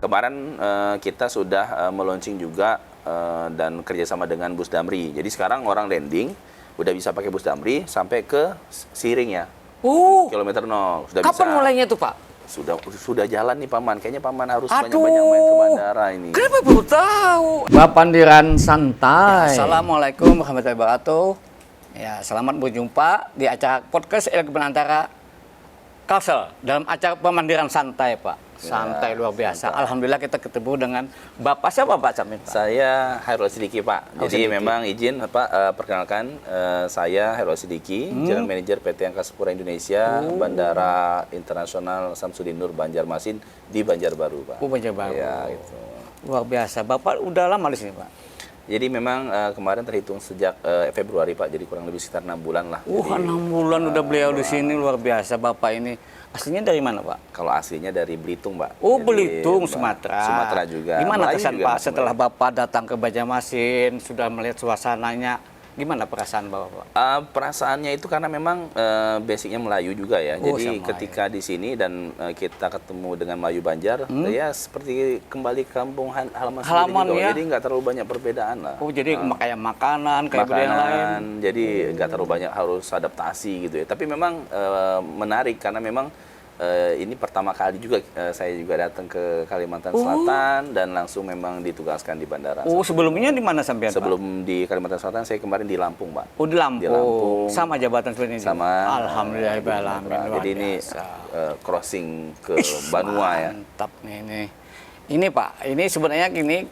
Kemarin kita sudah meluncing juga dan kerjasama dengan Bus Damri. Jadi sekarang orang landing udah bisa pakai Bus Damri sampai ke Siring ya. Kilometer 0 sudah Kapan bisa. mulainya tuh Pak? Sudah jalan nih Paman. Kayaknya Paman harus banyak-banyak main ke bandara ini. Kenapa baru tahu? Bapandiran santai. Assalamualaikum warahmatullahi wabarakatuh. Ya, selamat berjumpa di acara podcast Elemen Antara Kalsel dalam acara pemandiran santai Pak. Santai luar biasa. Santai. Alhamdulillah kita ketemu dengan Bapak siapa Pak Samin? Pak? Saya Hairul Sidiki Pak. Jadi memang izin Pak perkenalkan saya Hairul Sidiki, General Manager PT Angkasa Pura Indonesia, Bandara Internasional Samsudin Nur Banjarmasin di Banjarbaru Pak. Banjarbaru. Ya, itu. Luar biasa. Bapak udah lama di sini Pak? Jadi memang kemarin terhitung sejak Februari Pak, jadi kurang lebih sekitar 6 bulan lah. 6 bulan udah beliau di sini, luar biasa Bapak ini. Aslinya dari mana Pak? Kalau aslinya dari Belitung Pak. Jadi, Belitung, Sumatera. Sumatera Juga. Gimana Melayu kesan juga Pak setelah Bapak datang ke Banjarmasin, sudah melihat suasananya? Gimana perasaan Bapak? Perasaannya itu karena memang basicnya Melayu juga ya. Jadi sama ketika di sini dan kita ketemu dengan Melayu Banjar, ya seperti kembali ke kampung halaman sendiri gitu. Ya? Jadi nggak terlalu banyak perbedaan lah. Jadi kayak makanan, kayak budaya yang lain. Jadi nggak terlalu banyak harus adaptasi gitu ya. Tapi memang menarik karena memang ini pertama kali juga saya juga datang ke Kalimantan Selatan dan langsung memang ditugaskan di bandara. Sebelumnya di mana sampean Pak? Sebelum di Kalimantan Selatan saya kemarin di Lampung Pak. Di Lampung. Di Lampung. Sama jabatan seperti ini. Sama. Alhamdulillah. Jadi ini crossing ke Banua ya. Mantap nih ini. Ini Pak, ini sebenarnya gini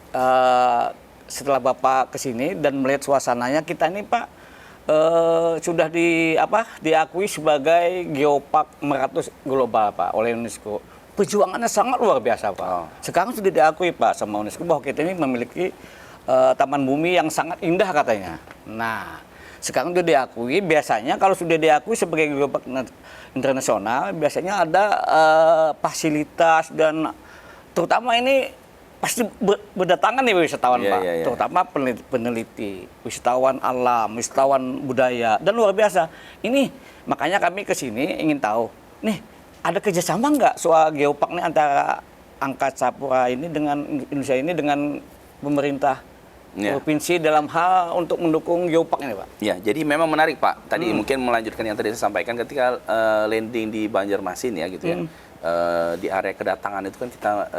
setelah Bapak kesini dan melihat suasananya kita ini Pak sudah diakui sebagai geopark meratus global Pak oleh UNESCO. Perjuangannya sangat luar biasa Pak. Sekarang sudah diakui Pak sama UNESCO bahwa kita ini memiliki taman bumi yang sangat indah katanya. Nah, sekarang sudah diakui. Biasanya kalau sudah diakui sebagai geopark internasional, biasanya ada fasilitas dan terutama ini pasti berdatangan nih wisatawan Pak, terutama peneliti, wisatawan alam, wisatawan budaya, dan luar biasa. Ini makanya kami ke sini ingin tahu, nih ada kerjasama nggak soal geopark nih antara Angkasa Pura ini dengan Indonesia ini dengan pemerintah provinsi dalam hal untuk mendukung geopark ini Pak? Ya, jadi memang menarik Pak. Tadi mungkin melanjutkan yang tadi saya sampaikan ketika landing di Banjarmasin ya gitu ya. Di area kedatangan itu kan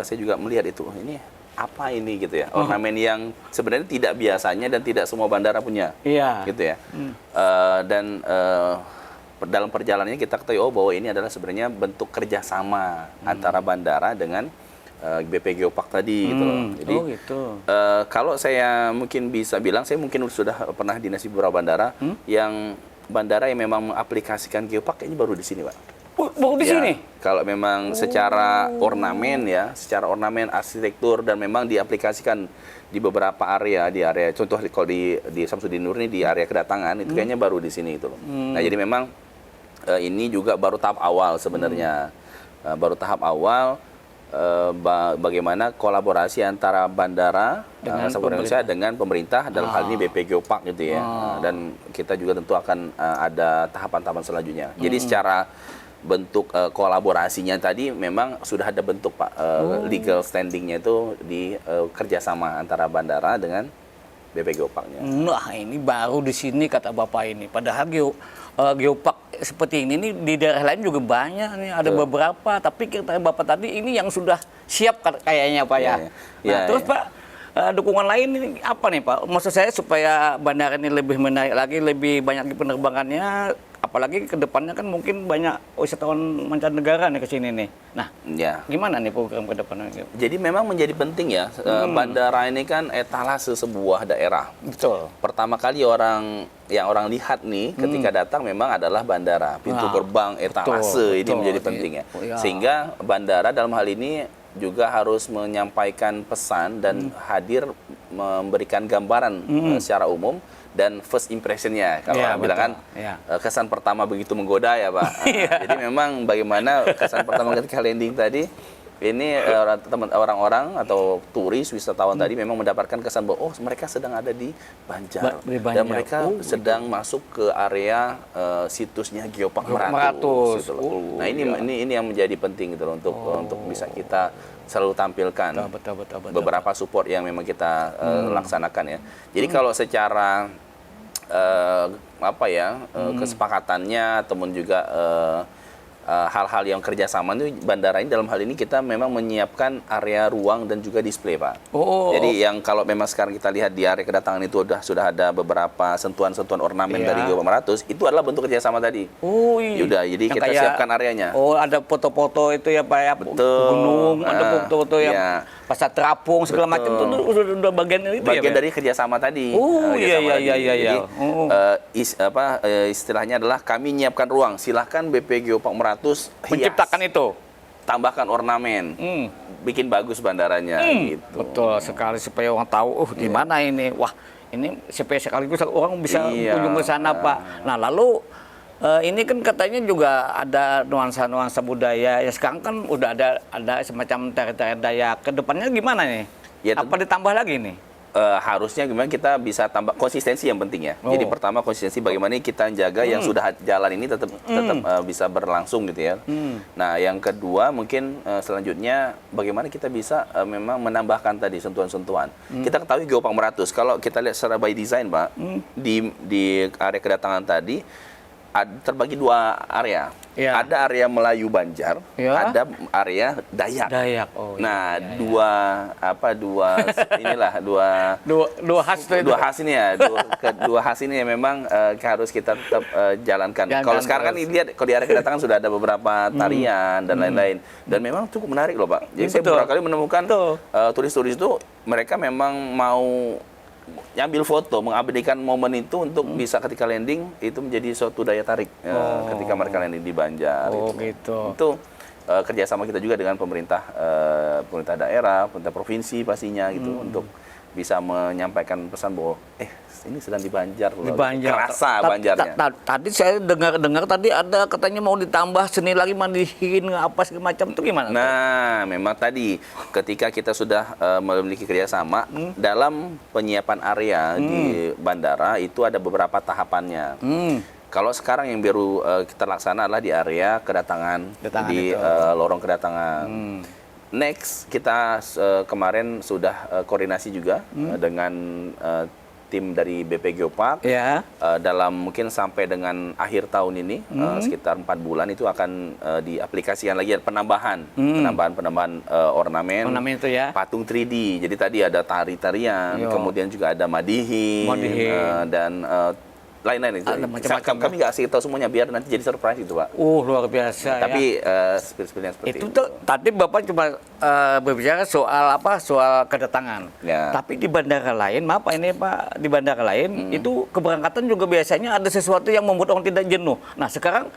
saya juga melihat itu ini apa ini gitu ya, ornamen yang sebenarnya tidak biasanya dan tidak semua bandara punya gitu ya. Dan dalam perjalanannya kita ketahui bahwa ini adalah sebenarnya bentuk kerjasama antara bandara dengan BP Geopark tadi gitu loh. Jadi kalau saya mungkin bisa bilang, saya mungkin sudah pernah dinasi beberapa bandara yang bandara yang memang mengaplikasikan geopark kayaknya baru di sini Pak. Baru di sini? Kalau memang secara ornamen ya, secara ornamen arsitektur dan memang diaplikasikan di beberapa area, contoh kalau di Samsudin Nur ini di area kedatangan itu kayaknya baru di sini itu loh. Nah, jadi memang ini juga baru tahap awal sebenarnya. Baru tahap awal bagaimana kolaborasi antara bandara Angkasa Pura Indonesia dengan pemerintah dalam hal ini BP Geopark gitu ya. Dan kita juga tentu akan ada tahapan-tahapan selanjutnya. Jadi secara bentuk kolaborasinya tadi memang sudah ada bentuk Pak, legal standingnya itu di kerjasama antara bandara dengan BP Geoparknya. Nah ini baru di sini kata Bapak ini. Padahal geopark seperti ini di daerah lain juga banyak nih, ada beberapa. Tapi kata Bapak tadi ini yang sudah siap kayaknya Pak ya. Terus Pak, dukungan lain ini apa nih Pak? Maksud saya supaya bandara ini lebih menarik lagi, lebih banyak penerbangannya. Apalagi ke depannya kan mungkin banyak wisatawan mancanegara nih ke sini nih. Nah, gimana nih program ke depannya? Jadi memang menjadi penting ya, bandara ini kan etalase sebuah daerah. Betul. Pertama kali orang lihat nih ketika datang memang adalah bandara, pintu gerbang, etalase ini menjadi penting ya. Sehingga bandara dalam hal ini juga harus menyampaikan pesan dan hadir memberikan gambaran secara umum dan first impression-nya, kalau orang bilang kan kesan pertama begitu menggoda ya Pak. Jadi memang bagaimana kesan pertama ketika landing tadi ini orang-orang atau turis wisatawan tadi memang mendapatkan kesan bahwa oh mereka sedang ada di Banjar, Di Banjar. dan mereka sedang masuk ke area situsnya Geopark Meratus. Gitu loh. Nah ini yang menjadi penting gitu loh, untuk bisa kita selalu tampilkan Betul. beberapa support yang memang kita laksanakan ya. Jadi kalau secara kesepakatannya ataupun juga hal-hal yang kerjasama itu bandara ini dalam hal ini kita memang menyiapkan area ruang dan juga display Pak. Jadi yang kalau memang sekarang kita lihat di area kedatangan itu sudah ada beberapa sentuhan-sentuhan ornamen dari Geopark Meratus, itu adalah bentuk kerjasama tadi. Yaudah, jadi yang kita siapkan areanya. Ada foto-foto itu ya Pak ya, Betul. gunung, ada foto-foto yang Iya. pasar terapung segala macam itu udah bagian itu Bagian ya Pak? dari kerjasama tadi. Iya. Jadi istilahnya adalah kami nyiapkan ruang. Silahkan BP Geopark Meratus Menciptakan itu. tambahkan ornamen, bikin bagus bandaranya. Gitu. Betul sekali, supaya orang tahu di mana ini. Wah, ini supaya sekaligus orang bisa kunjung ke sana Pak. Nah lalu ini kan katanya juga ada nuansa-nuansa budaya. Ya sekarang kan udah ada semacam tarian-tarian Dayak. Kedepannya gimana nih? Ya, Apa ditambah lagi nih? Harusnya gimana kita bisa tambah konsistensi yang penting ya. Jadi pertama konsistensi bagaimana kita jaga yang sudah jalan ini tetap bisa berlangsung gitu ya. Nah yang kedua mungkin selanjutnya bagaimana kita bisa memang menambahkan tadi sentuhan-sentuhan. Kita ketahui Geopark Meratus kalau kita lihat secara by design Pak, di area kedatangan tadi terbagi dua area. Ya. Ada area Melayu Banjar, Ya. ada area Dayak. Dayak. Nah, dua Dua khas itu. dua khas ini ya, dua khas ini ya memang harus kita tetap jalankan. Kalau sekarang kan lihat kalau di area kedatangan sudah ada beberapa tarian dan lain-lain, dan memang cukup menarik loh Pak. Jadi saya beberapa kali menemukan turis-turis itu mereka memang mau nyambil foto, mengabadikan momen itu untuk bisa ketika landing itu menjadi suatu daya tarik ketika mereka landing di Banjar. Itu kerjasama kita juga dengan pemerintah daerah, pemerintah provinsi pastinya gitu untuk bisa menyampaikan pesan bahwa ini sedang di Banjar loh. Kerasa Banjarnya. Tadi saya dengar tadi ada katanya mau ditambah seni lagi, mandihin apa segala macam, itu gimana? Nah, memang tadi ketika kita sudah memiliki kerjasama dalam penyiapan area di bandara itu ada beberapa tahapannya. Kalau sekarang yang baru kita laksana adalah di area kedatangan di lorong kedatangan. Next, kita kemarin sudah koordinasi juga dengan tim dari BP Geopark. Dalam mungkin sampai dengan akhir tahun ini, sekitar 4 bulan itu akan diaplikasikan lagi penambahan ornamen itu ya. patung 3D. Jadi tadi ada tari-tarian, kemudian juga ada madihin. Dan lain-lain itu. Kami nggak kasih tahu semuanya biar nanti jadi surprise itu Pak. Luar biasa. Tapi spirit-spiritnya seperti itu. Tadi Bapak cuma berbicara soal kedatangan. Tapi di bandara lain, maaf ini Pak, di bandara lain itu keberangkatan juga biasanya ada sesuatu yang membuat orang tidak jenuh. Nah sekarang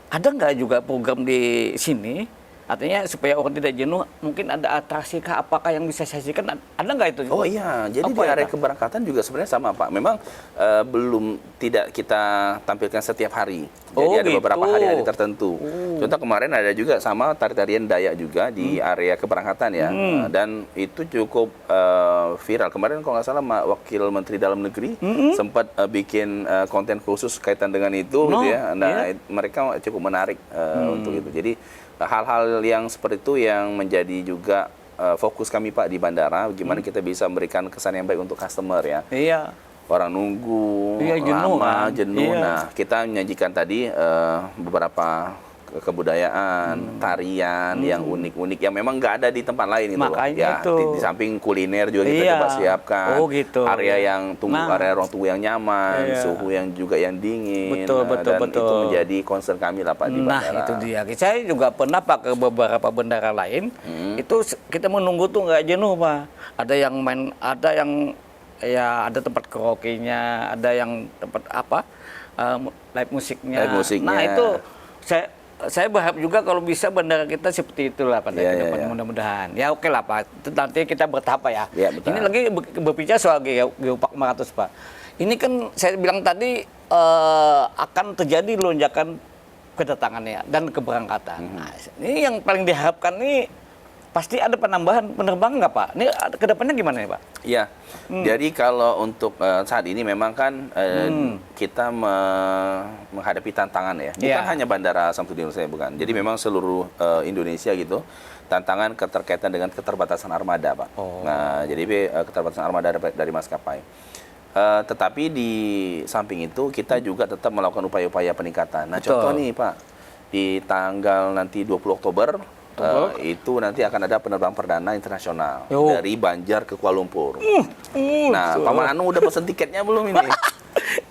ada nggak juga program di sini? Artinya supaya orang tidak jenuh, mungkin ada atraksi kah, apakah yang bisa sajikan, ada nggak itu? Oh iya, jadi di area keberangkatan juga sebenarnya sama Pak. Memang belum tidak kita tampilkan setiap hari. Jadi ada beberapa hari-hari tertentu. Contoh kemarin ada juga sama tari-tarian Dayak juga di area keberangkatan ya. Dan itu cukup viral. Kemarin kalau nggak salah Wakil Menteri Dalam Negeri sempat bikin konten khusus kaitan dengan itu gitu ya. Nah, mereka cukup menarik untuk itu. Jadi hal-hal yang seperti itu yang menjadi juga fokus kami Pak di bandara, gimana kita bisa memberikan kesan yang baik untuk customer ya. Orang nunggu, jenuh. Nah, kita menyajikan tadi beberapa kebudayaan, tarian yang unik-unik yang memang nggak ada di tempat lain itu. Makanya di samping kuliner juga kita coba siapkan. Area yang area ruang tunggu yang nyaman, suhu yang juga yang dingin. Dan itu menjadi concern kami lah Pak di bandara. Nah, itu dia. Saya juga pernah Pak ke beberapa bandara lain, itu kita menunggu tuh nggak jenuh Pak. Ada yang main, ada yang ada tempat karaoke-nya, ada yang tempat live musiknya. Nah, itu saya berharap juga kalau bisa bandara kita seperti itulah pada kedepan mudah-mudahan. Ya oke lah Pak, itu nanti kita bertahap ya. Ini lagi berbicara soal Geopark Meratus Pak. Ini kan saya bilang tadi akan terjadi lonjakan kedatangannya dan keberangkatan. Nah, ini yang paling diharapkan nih pasti ada penambahan penerbangan nggak Pak? Ini kedepannya gimana ya Pak? Iya, jadi kalau untuk saat ini memang kan kita menghadapi tantangan ya, bukan Iya. hanya Bandara Samsudin Nur, bukan. Jadi memang seluruh Indonesia gitu, tantangan keterkaitan dengan keterbatasan armada, Pak. Oh. Nah, jadi keterbatasan armada dari maskapai. Tetapi di samping itu kita juga tetap melakukan upaya-upaya peningkatan. Nah, Betul. contoh nih Pak, di tanggal nanti 20 Oktober, itu nanti akan ada penerbangan perdana internasional Yo. dari Banjar ke Kuala Lumpur. Nah, Paman Anu udah pesen tiketnya belum ini?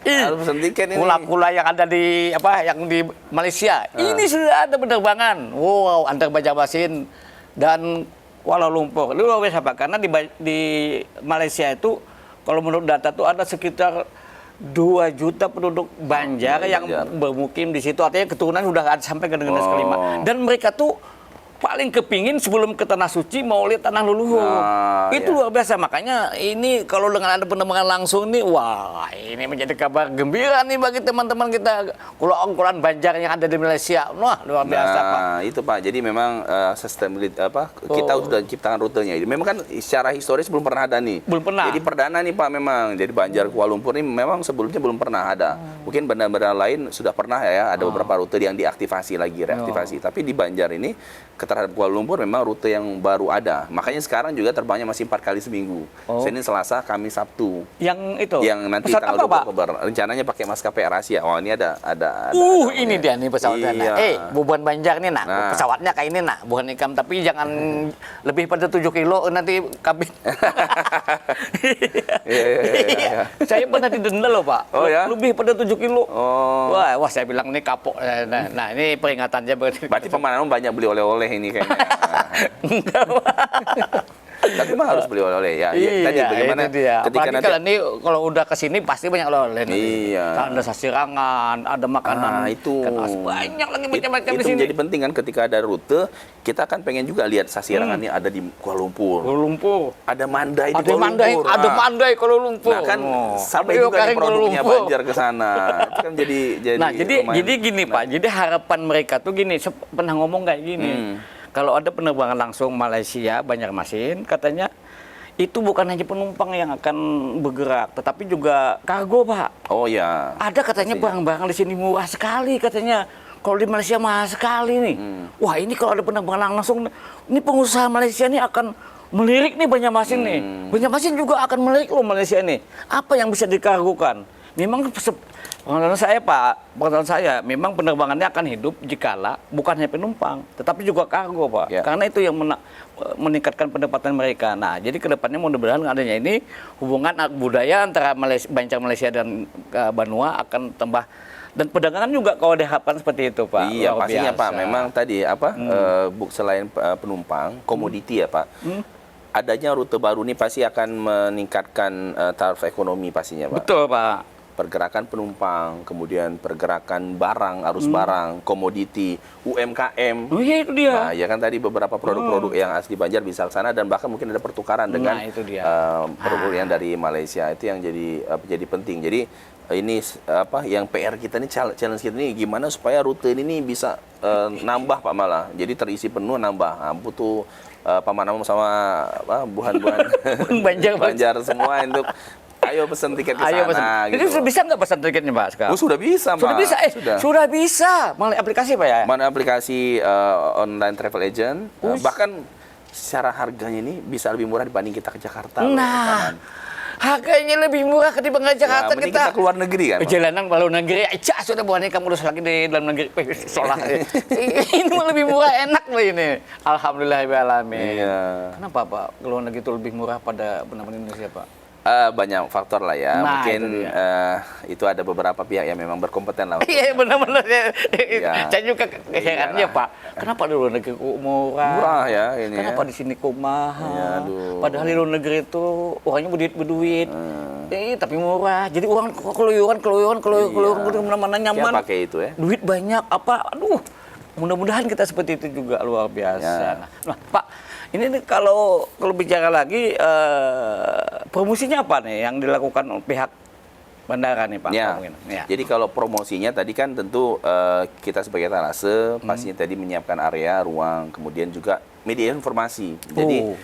Harus pesen tiket ini. Kula-kula yang ada di yang di Malaysia, ini sudah ada penerbangan. Wow, antar Banjarmasin dan Kuala Lumpur. Itu luar biasa Pak, karena di Malaysia itu kalau menurut data tuh ada sekitar 2 juta penduduk Banjar yang Banjar. bermukim di situ. Artinya keturunan sudah ada sampai ke generasi kelima. Dan mereka tuh paling kepingin sebelum ke Tanah Suci mau lihat tanah leluhur. Itu Iya. luar biasa. Makanya ini kalau dengan ada penerbangan langsung nih, wah ini menjadi kabar gembira nih bagi teman-teman kita. Kuloan Banjar yang ada di Malaysia. Wah luar biasa Pak. Nah, itu Pak. Jadi memang sustainability kita sudah ciptakan rutenya. Memang kan secara historis belum pernah ada nih. Belum pernah. Jadi perdana nih Pak memang. Jadi Banjar Kuala Lumpur ini memang sebelumnya belum pernah ada. Mungkin bandara-bandara lain sudah pernah ya, ada beberapa rute yang diaktifasi lagi, reaktivasi. Tapi di Banjar ini terhadap Kuala Lumpur memang rute yang baru ada. Makanya sekarang juga terbangnya masih 4 kali seminggu. Senin, Selasa, Kamis, Sabtu. Yang itu. Yang nanti Pesawat tanggal apa, 20 Pak? Oktober. Rencananya pakai maskapai AirAsia. Oh, ini ada Ini dia nih pesawatnya. Iya. Buban Banjar nih nak. Nah. Pesawatnya kayak ini nak, bukan ikam tapi jangan lebih pada 7 kilo nanti kabin. Iya. Saya pernah didenda loh Pak. Oh, ya? Lebih pada 7 kilo. Oh. Wah saya bilang ini kapok. Nah ini peringatannya berarti. Berarti pemandangan banyak beli oleh-oleh ini kayaknya. Enggak, Pak. Tapi mah harus beli oleh-oleh ya. Tadi bagaimana itu dia. ketika Apalagi nanti kalau udah kesini pasti banyak oleh-oleh. nanti. Iya. Ada sasirangan, ada makanan. itu Kan banyak lagi macam-macam di itu sini. menjadi penting kan ketika ada rute, kita kan pengen juga lihat sasirangan ini ada di Kuala Lumpur. Kuala Lumpur. Ada Mandai di Ada Kuala Mandai, Lumpur. ada Nah, Mandai Kuala Lumpur. Nah kan sampai Ada juga nih Yokaring Kuala produknya Lumpur. Banjar ke sana. Itu kan jadi Nah, jadi lumayan. gini Pak. Jadi harapan mereka tuh gini, pernah ngomong kayak gini. Kalau ada penerbangan langsung Malaysia Banjarmasin, katanya itu bukan hanya penumpang yang akan bergerak, tetapi juga kargo, Pak. Oh ya. Ada katanya barang-barang di sini murah sekali katanya. Kalau di Malaysia mahal sekali nih. Wah, ini kalau ada penerbangan langsung, ini pengusaha Malaysia ini akan melirik nih Banjarmasin nih. Banjarmasin juga akan melirik loh Malaysia ini. Apa yang bisa dikargokan? Memang pengalaman saya Pak, pengalaman saya memang penerbangannya akan hidup jikala bukan hanya penumpang, tetapi juga kargo Pak. Ya. Karena itu yang meningkatkan pendapatan mereka. Nah, jadi kedepannya mudah-mudahan adanya ini hubungan budaya antara Banjar Malaysia dan Banua akan tambah. Dan perdagangan juga kalau diharapkan seperti itu Pak. Iya Luar pastinya biasa. Pak. Memang tadi selain penumpang, komoditi ya Pak. Adanya rute baru ini pasti akan meningkatkan taraf ekonomi pastinya Pak. Betul Pak. Pergerakan penumpang, kemudian pergerakan barang, arus barang, komoditi, UMKM. Oh iya itu dia. Nah, ya kan tadi beberapa produk-produk yang asli Banjar bisa ke sana dan bahkan mungkin ada pertukaran dengan Nah, itu dia. produk yang dari Malaysia. Itu yang jadi penting. Jadi ini yang PR kita nih, challenge kita nih gimana supaya rute ini bisa nambah Pak malah. Jadi terisi penuh nambah. Nah, butuh paman sama buhan-buhan Banjar semua untuk ayo pesan tiket ke Ayo pesan. sana. Jadi Gitu. sudah bisa nggak pesan tiketnya Pak sekarang? Oh, sudah bisa, Pak. Sudah bisa, sudah bisa melalui aplikasi Pak ya? Mana aplikasi online travel agent, bahkan secara harganya ini bisa lebih murah dibanding kita ke Jakarta. loh, Nah, Paman. harganya lebih murah ketimbang Jakarta mending kita. kita keluar negeri kan, Pak? Perjalanan kalau negeri, sudah buahnya kamu udah lagi di dalam negeri. Solah. Ini mah lebih murah, enak loh ini. Alhamdulillahirrahmanirrahim. Iya. Kenapa Pak? Keluar negeri itu lebih murah pada benar-benar Indonesia Pak? Banyak faktor lah ya. Nah, Mungkin itu dia. itu ada beberapa pihak yang memang berkompeten lah. Iya benar-benar. Iya. Saya juga herannya Pak. Kenapa di luar negeri kok murah? Murah ya ini. Kenapa ya. di sini kok mahal? Iya, aduh. Padahal di luar negeri itu orangnya berduit. Tapi murah. Jadi orang keluyuran kemana-mana nyaman. Yang pakai itu ya. Duit banyak apa? Aduh. Mudah-mudahan kita seperti itu juga luar biasa. Ya. Nah, Pak, ini nih kalau bicara lagi promosinya apa nih yang dilakukan oleh pihak bandara nih Pak. Ya. Mungkin. Ya. Jadi kalau promosinya tadi kan tentu kita sebagai Thalase pastinya tadi menyiapkan area, ruang, kemudian juga media informasi. Jadi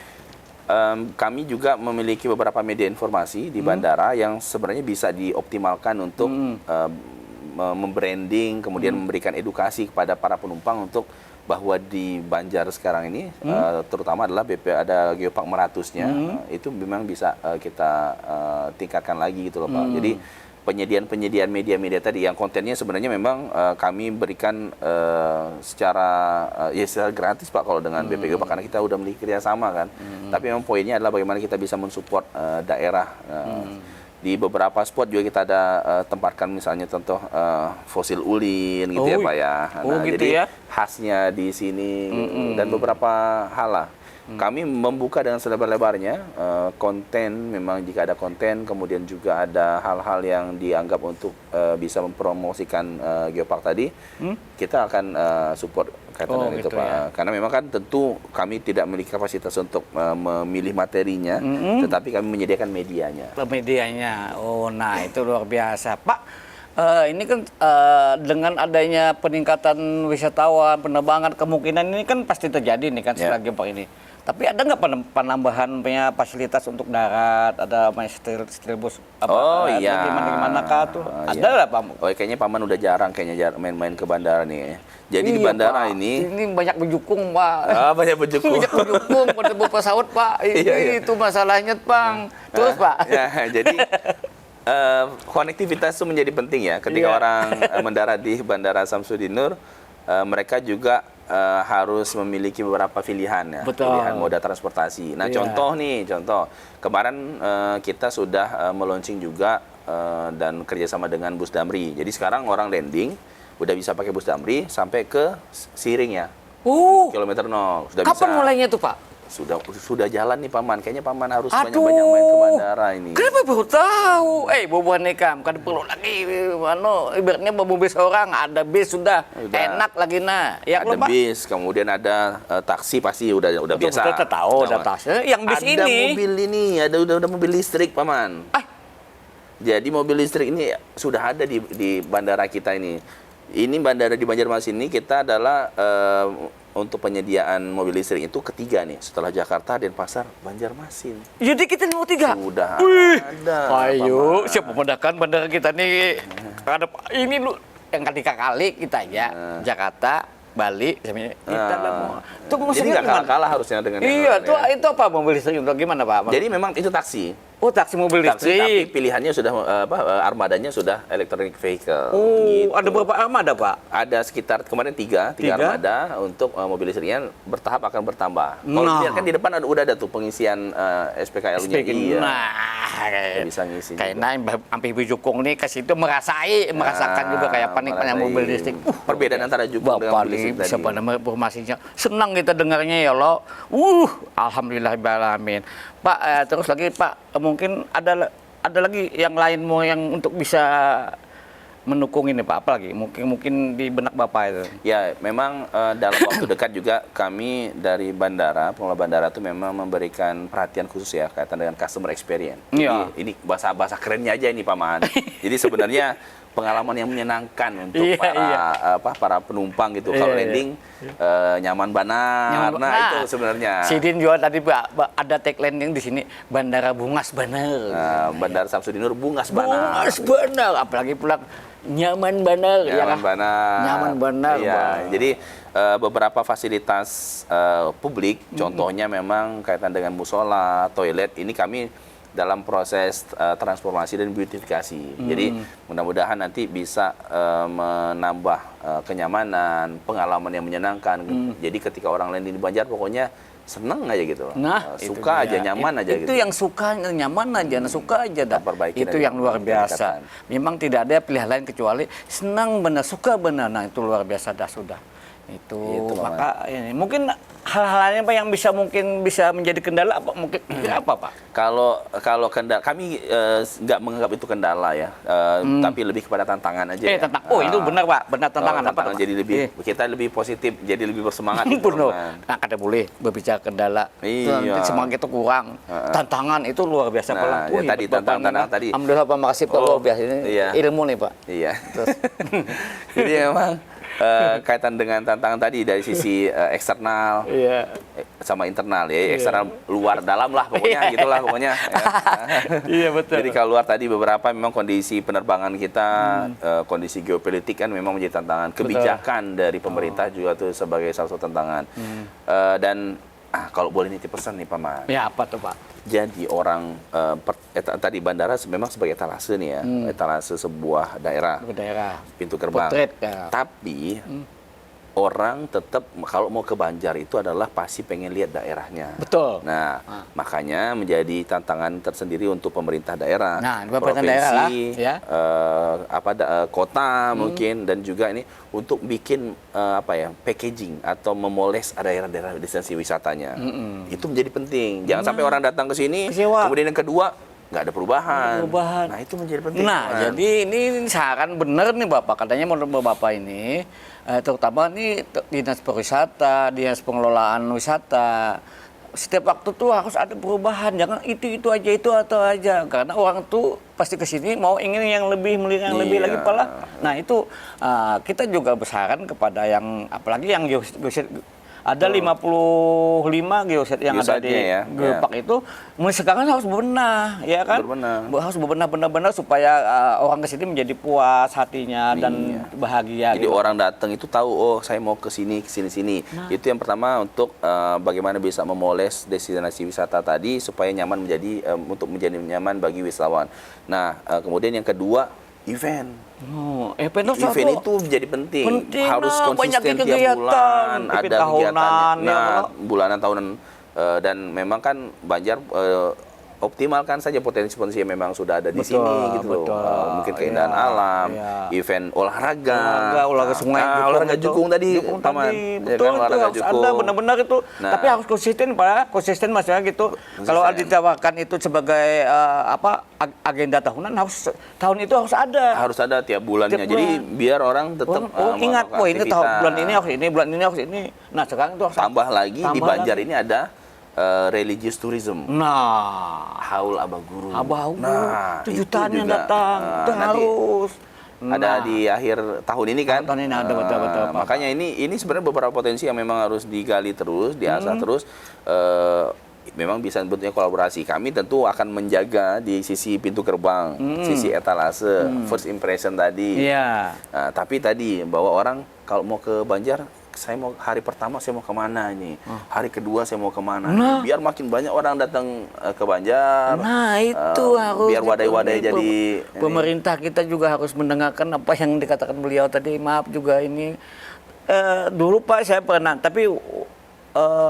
kami juga memiliki beberapa media informasi di bandara yang sebenarnya bisa dioptimalkan untuk membranding, kemudian memberikan edukasi kepada para penumpang untuk bahwa di Banjar sekarang ini, terutama adalah ada Geopark Meratusnya, itu memang bisa kita tingkatkan lagi gitu loh Pak. Jadi penyediaan media-media tadi yang kontennya sebenarnya memang kami berikan secara gratis Pak kalau dengan BP Geopark karena kita udah memiliki kerjasama kan. Tapi memang poinnya adalah bagaimana kita bisa mensupport daerah. Di beberapa spot juga kita ada tempatkan misalnya contoh fosil ulin gitu ya Pak ya. Nah, gitu jadi ya. khasnya di sini gitu. Dan beberapa hal lah. Kami membuka dengan selebar-lebarnya konten, memang jika ada konten, kemudian juga ada hal-hal yang dianggap untuk bisa mempromosikan Geopark tadi, kita akan support kaitan dengan itu gitu Pak. ya. Karena memang kan tentu kami tidak memiliki kapasitas untuk memilih materinya, tetapi kami menyediakan medianya. Medianya. Oh, nah itu luar biasa. Pak, ini kan dengan adanya peningkatan wisatawan, penerbangan, kemungkinan ini kan pasti terjadi nih kan setelah Geopark ini. Tapi ada nggak penambahan punya fasilitas untuk darat, ada steel bus Iya. gimana kah tuh? Ada nggak Pak? Oh, kayaknya Paman udah jarang main-main ke bandara nih. Jadi di bandara Pak. ini banyak berjukung Pak. banyak berjukung. Banyak berjukung pada pesawat Pak. Itu masalahnya Bang. Terus Pak. Ya, jadi konektivitas itu menjadi penting ya. Ketika orang mendarat di Bandara Samsudin Nur, mereka juga harus memiliki beberapa pilihan ya, Betul. pilihan moda transportasi. Nah, contoh kemarin kita sudah meluncing juga dan kerjasama dengan Bus Damri. Jadi sekarang orang landing udah bisa pakai Bus Damri sampai ke Siring ya, kilometer 0 sudah Kapan bisa. mulainya tuh Pak? Sudah jalan nih Paman. Kayaknya Paman harus banyak-banyak main ke bandara ini. Kenapa baru tahu? Boboan nekam, kan perlu lagi ibaratnya mobil seorang, ada bis sudah. Enak lagi nah. Ya Ada Pak? bis, kemudian ada taksi pasti udah biasa. Kita tahu ada tasnya. Yang bis ada ini. mobil ini, udah mobil listrik Paman. Jadi mobil listrik ini sudah ada di bandara kita ini. Ini bandara di Banjarmasin ini kita adalah untuk penyediaan mobil listrik itu ketiga nih setelah Jakarta, Denpasar, Banjarmasin. Jadi kita nomor 3. Sudah ada. Ayo, siapa memudahkan bandara kita nih? Ada ini lu yang ketiga kali kita aja Jakarta, Bali, kita tuh Jadi maksudnya nggak kalah-kalah harusnya dengan yang Iya, lain tuh ya. itu apa mobil listrik itu gimana Pak? Jadi memang itu taksi. Oh, taksi mobil Taksi, tapi listrik. pilihannya sudah armadanya sudah electronic vehicle. Oh, gitu. ada berapa armada Pak? Ada sekitar kemarin tiga armada untuk mobil listriknya bertahap akan bertambah. Kalau dilihat kan di depan udah ada tuh pengisian SPKL-nya. Iya. Nah, Bisa ngisi juga. kayaknya hampir Jukung nih ke situ merasakan juga kayak paniknya merasain. mobil listrik. Perbedaan antara Jukung dengan Bapak mobil nih listrik bisa tadi. benar informasinya. Senang kita dengarnya ya lo. Alhamdulillahirrahmanirrahim. Pak, terus lagi Pak, mungkin ada lagi yang lain mau yang untuk bisa mendukung ini Pak, apa lagi? Mungkin di benak Bapak itu. Ya, memang dalam waktu dekat juga kami dari bandara, pengelola bandara itu memang memberikan perhatian khusus ya kaitan dengan customer experience. Jadi Iya. ini bahasa kerennya aja ini Paman. Jadi sebenarnya pengalaman yang menyenangkan untuk para penumpang gitu. Kalau landing nyaman banar. Nah, itu sebenarnya. Sidin juga tadi Pak, ada tagline yang di sini Bandara Bungas Banar. Bandara Samsudin Nur Bungas Banar. Bungas Banar, apalagi pula nyaman banar. Nyaman Banar. Nyaman Banar. Iya. Pak. Jadi beberapa fasilitas publik, contohnya memang kaitan dengan musola, toilet, ini kami dalam proses transformasi dan beautifikasi. Jadi mudah-mudahan nanti bisa menambah kenyamanan, pengalaman yang menyenangkan. Jadi ketika orang landing di Banjar pokoknya seneng aja gitu. Nah, suka itu aja, dia. nyaman aja itu gitu. yang suka, nyaman aja, suka aja dah. perbaiki Itu dari yang luar biasa. pendekatan. Memang tidak ada pilihan lain kecuali senang benar, suka benar. Nah, itu luar biasa dah sudah. Itu Itu, maka ini mungkin hal-halnya Pak yang mungkin bisa menjadi kendala apa mungkin apa Pak? Kalau kendala kami nggak menganggap itu kendala ya, tapi lebih kepada tantangan aja. Ya. Itu benar Pak, benar tantangan apa? Tantangan jadi kita lebih positif, jadi lebih bersemangat. Benar. Nah, kada boleh berbicara kendala. Iya. Semangat itu kurang. Tantangan itu luar biasa Pak. Nah, ya tadi tantangan tadi. Alhamdulillah Pak, makasih Pak, luar biasa ini Iya. ilmu nih Pak. Iya. Jadi memang kaitan dengan tantangan tadi dari sisi eksternal sama internal ya, eksternal luar dalam lah pokoknya gitulah pokoknya. Ya. Iya betul. Jadi kalau luar tadi beberapa memang kondisi penerbangan kita, kondisi geopolitik kan memang menjadi tantangan. Kebijakan dari pemerintah juga tuh sebagai salah satu tantangan. Dan kalau boleh nitip pesan nih Pak Man. Ya apa tuh Pak? Jadi orang tadi bandara memang sebagai etalase nih ya, etalase sebuah daerah, pintu gerbang. Potret, ya. Tapi orang tetap kalau mau ke Banjar itu adalah pasti pengen lihat daerahnya. Betul. Nah, makanya menjadi tantangan tersendiri untuk pemerintah daerah, Nah, pemerintah daerah lah, ya. Kota mungkin, dan juga ini untuk bikin packaging atau memoles daerah-daerah destinasi wisatanya. Itu menjadi penting. Jangan sampai orang datang ke sini, Kecewa. kemudian yang kedua nggak ada perubahan. Nah, itu menjadi penting. Nah, jadi ini saran benar nih Bapak. Katanya menurut Bapak ini, terutama nih Dinas Pariwisata, Dinas Pengelolaan Wisata, setiap waktu tuh harus ada perubahan. Jangan itu aja, itu atau aja. Karena orang tuh pasti ke sini mau ingin yang lebih, yang lebih lagi pala. Nah, itu kita juga bersaran kepada yang, apalagi yang ada 55 geoset yang ada di Geopark itu, mulai sekarang harus bebenah, ya kan? Harus bebenah benar-benar supaya orang kesini menjadi puas hatinya dan bahagia. Jadi orang datang itu tahu, oh saya mau ke sini. Nah. Itu yang pertama untuk bagaimana bisa memoles destinasi wisata tadi supaya nyaman menjadi nyaman bagi wisatawan. Nah, kemudian yang kedua, event. Event itu menjadi penting. Harus konsisten tiap bulan, ada kegiatan. Nah, bulanan, tahunan, dan memang kan Banjar optimalkan saja potensi-potensi yang memang sudah ada di sini gitu loh. Mungkin keindahan alam, event olahraga sungai, olahraga jukung tadi, Paman. Betul, itu harus ada benar-benar itu. Tapi harus konsisten Pak, konsisten maksudnya gitu. Kalau ditawarkan itu sebagai agenda tahunan, tahun itu harus ada. Harus ada tiap bulannya. Jadi biar orang tetap ingat, ini bulan ini harus ini, bulan ini harus ini. Nah, sekarang itu harus tambah lagi di Banjar ini ada religious tourism. Nah, Haul Abah Guru. Nah, 7 jutaan yang datang. Itu harus. Ada di akhir tahun ini kan? Tahun ini ada betul. Makanya ini sebenarnya beberapa potensi yang memang harus digali terus, diasah terus. Memang bisa bentuknya kolaborasi. Kami tentu akan menjaga di sisi pintu gerbang, sisi etalase, first impression tadi. Iya. Tapi tadi bahwa orang kalau mau ke Banjar, saya mau hari pertama saya mau kemana nih, hari kedua saya mau kemana, biar makin banyak orang datang ke Banjar. Nah, itu harus biar wadai-wadai jadi pemerintah kita juga harus mendengarkan apa yang dikatakan beliau tadi. Maaf juga ini dulu Pak saya pernah, tapi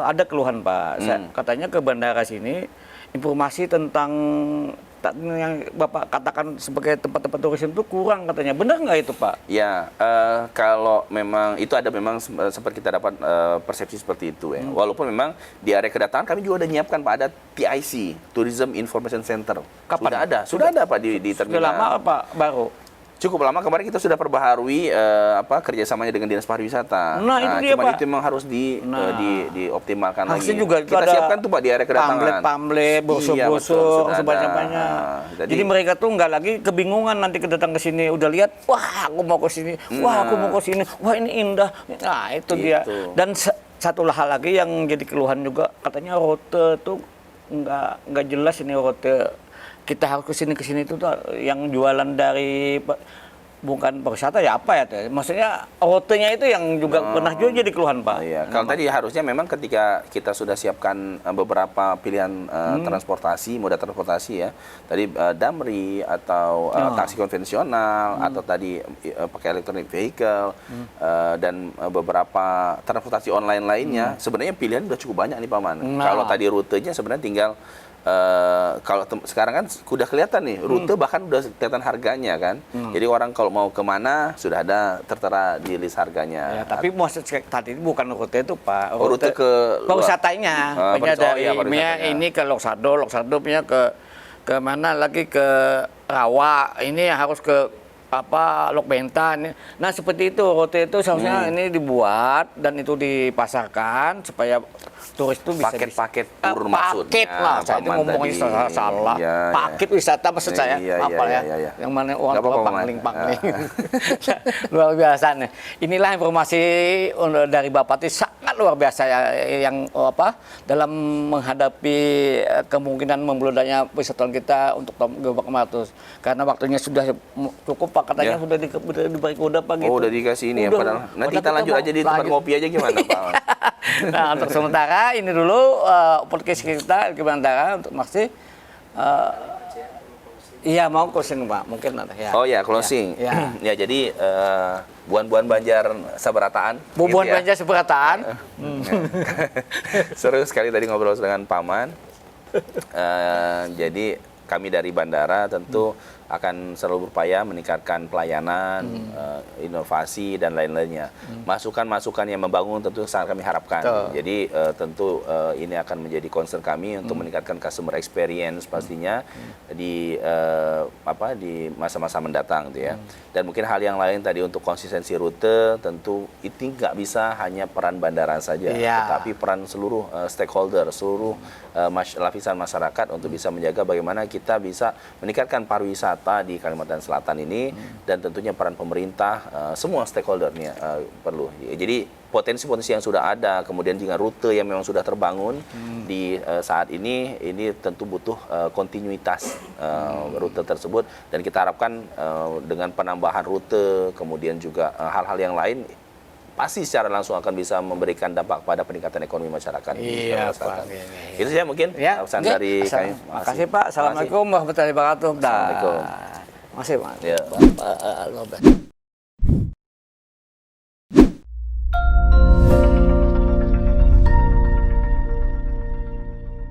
ada keluhan Pak. Katanya ke bandara sini informasi tentang yang Bapak katakan sebagai tempat-tempat turis itu kurang katanya. Benar nggak itu Pak? Ya, kalau memang itu ada memang sempat kita dapat persepsi seperti itu ya. Walaupun memang di area kedatangan kami juga udah nyiapkan Pak, ada TIC, Tourism Information Center. Kapan? Sudah ada Pak di terminal. Sudah lama apa baru? Cukup lama, kemarin kita sudah perbaharui kerjasamanya dengan Dinas Pariwisata. Nah, itu dia Pak. Itu memang harus dioptimalkan lagi. Harusnya juga kita siapkan tuh Pak di area kedatangan. Pamlet, brosur-brosur sebanyak-banyak. Jadi mereka tuh nggak lagi kebingungan nanti kedatang ke sini. Udah lihat, wah aku mau ke sini, wah aku mau ke sini, wah ini indah. Nah itu dia. Dan satu hal lagi yang jadi keluhan juga, katanya rute tuh nggak jelas ini rute. Kita harus kesini itu tuh yang jualan dari bukan pariwisata ya apa ya tuh? Maksudnya rutenya itu yang juga pernah juga jadi keluhan Pak. Iya. Kalau tadi harusnya memang ketika kita sudah siapkan beberapa pilihan transportasi, moda transportasi ya, tadi Damri atau taksi konvensional atau tadi pakai electronic vehicle dan beberapa transportasi online lainnya, sebenarnya pilihan udah cukup banyak nih Paman. Kalau tadi rutenya sebenarnya tinggal kalau sekarang kan udah kelihatan nih rute, bahkan udah kelihatan harganya kan. Jadi orang kalau mau kemana sudah ada tertera di list harganya. Ya, tapi maksud saya tadi bukan rute itu Pak. Oh, rute ke luar. wisatanya. Punya dari iya, punya pariwisatanya. ini ke Loksado punya ke mana lagi ke Rawa. Ini harus ke Lok Bentan. Nah, seperti itu rute itu seharusnya ini dibuat dan itu dipasarkan supaya turis itu bisa Paket-paket tur maksudnya, paket lah, saya itu Paman ngomongnya tadi. salah. Iya, iya. Paket wisata maksud saya, Iya, apa iya, ya? iya. Yang mana uang Nggak apa-apa, Paman. pangling. Luar biasa nih. Inilah informasi dari Bapak itu sangat luar biasa ya, yang dalam menghadapi kemungkinan membeludaknya wisatawan kita untuk Gebak Maratus. Karena waktunya sudah cukup Pak, katanya Ya. sudah diberi kode Pak gitu. Oh, udah dikasih ini ya, Udah. padahal. Nanti kita Padahal lanjut mau aja di tempat lanjut. ngopi aja gimana, Pak? Nah, untuk sementara ini dulu podcast kita Gimana untuk masih iya mau closing Pak, mungkin ada ya. Oh ya, closing. Ya. Ya, jadi Buan-Buan Banjar Sabarataan. Bubuan gitu ya. Banjar Seberataan. Seru sekali tadi ngobrol dengan Paman. Jadi kami dari bandara tentu akan selalu berupaya meningkatkan pelayanan, inovasi dan lain-lainnya. Masukan-masukan yang membangun tentu sangat kami harapkan. Betul. Jadi tentu ini akan menjadi concern kami untuk meningkatkan customer experience pastinya di di masa-masa mendatang gitu ya. Dan mungkin hal yang lain tadi untuk konsistensi rute tentu itu nggak bisa hanya peran bandara saja, Iya. tetapi peran seluruh stakeholder, seluruh lapisan masyarakat untuk bisa menjaga bagaimana kita bisa meningkatkan pariwisata di Kalimantan Selatan ini, dan tentunya peran pemerintah, semua stakeholdernya perlu. Jadi potensi-potensi yang sudah ada, kemudian juga rute yang memang sudah terbangun di saat ini tentu butuh kontinuitas rute tersebut, dan kita harapkan dengan penambahan rute, kemudian juga hal-hal yang lain, pasti secara langsung akan bisa memberikan dampak pada peningkatan ekonomi masyarakat di Iya, Kalimantan Selatan. Pak. Iya. Itu saja mungkin pesan oke. dari kami. Makasih Pak. Assalamualaikum warahmatullahi wabarakatuh. Assalamualaikum. Makasih Pak. Ya. Bapak,